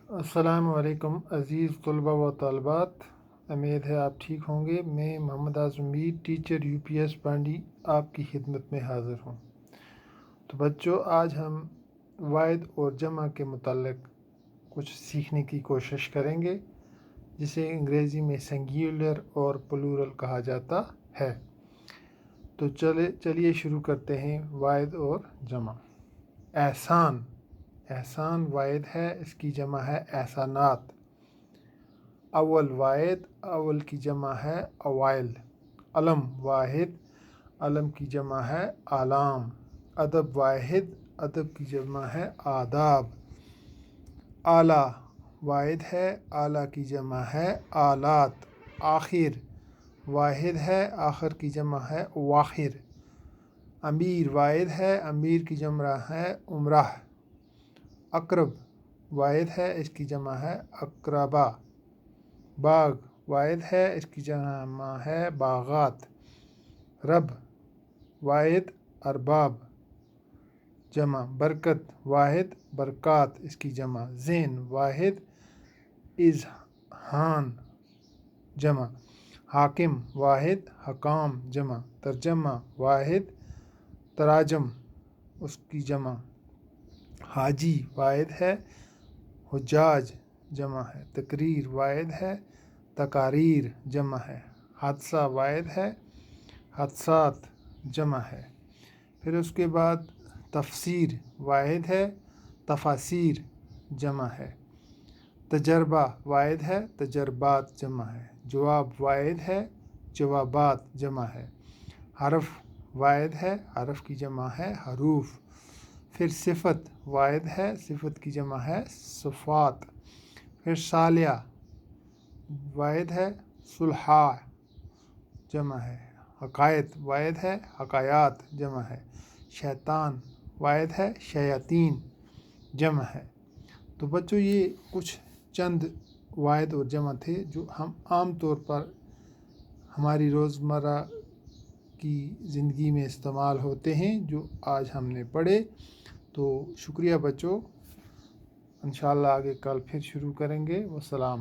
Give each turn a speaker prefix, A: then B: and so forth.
A: السلام علیکم عزیز طلباء و طالبات، امید ہے آپ ٹھیک ہوں گے۔ میں محمد اعظم میر ٹیچر یو پی ایس پانڈی آپ کی خدمت میں حاضر ہوں۔ تو بچوں، آج ہم واحد اور جمع کے متعلق کچھ سیکھنے کی کوشش کریں گے، جسے انگریزی میں سنگیولر اور پلورل کہا جاتا ہے۔ تو چلیے شروع کرتے ہیں واحد اور جمع۔ احسان، احسان واحد ہے، اس کی جمع ہے احسانات۔ اول واحد، اول کی جمع ہے اوائل۔ علم واحد، علم کی جمع ہے اعلام۔ ادب واحد، ادب کی جمع ہے آداب۔ اعلیٰ واحد ہے، اعلیٰ کی جمع ہے آلات۔ آخر واحد ہے، آخر کی جمع ہے واخر۔ امیر واحد ہے، امیر کی جمع ہے امراء۔ اقرب واحد ہے، اس کی جمع ہے اقربا۔ باغ واحد ہے، اس کی جمع ہے باغات۔ رب واحد، ارباب جمع۔ برکت واحد، برکات اس کی جمع۔ ذہن واحد، اذہان جمع۔ حاکم واحد، حکام جمع۔ ترجمہ واحد، تراجم اس کی جمع۔ حاجی واحد ہے، حجاج جمع ہے۔ تقریر واحد ہے، تقاریر جمع ہے۔ حادثہ واحد ہے، حادثات جمع ہے۔ پھر اس کے بعد تفسیر واحد ہے، تفاسیر جمع ہے۔ تجربہ واحد ہے، تجربات جمع ہے۔ جواب واحد ہے، جوابات جمع ہے۔ حرف واحد ہے، حرف کی جمع ہے حروف۔ پھر صفت واحد ہے، صفت کی جمع ہے صفات۔ پھر صالح واحد ہے، صلحاء جمع ہے۔ حقائق واحد ہے، حقایات جمع ہے۔ شیطان واحد ہے، شیاطین جمع ہے۔ تو بچوں، یہ کچھ چند واحد اور جمع تھے جو ہم عام طور پر ہماری روزمرہ کی زندگی میں استعمال ہوتے ہیں، جو آج ہم نے پڑھے۔ تو شکریہ بچوں، انشاءاللہ آگے کل پھر شروع کریں گے۔ والسلام۔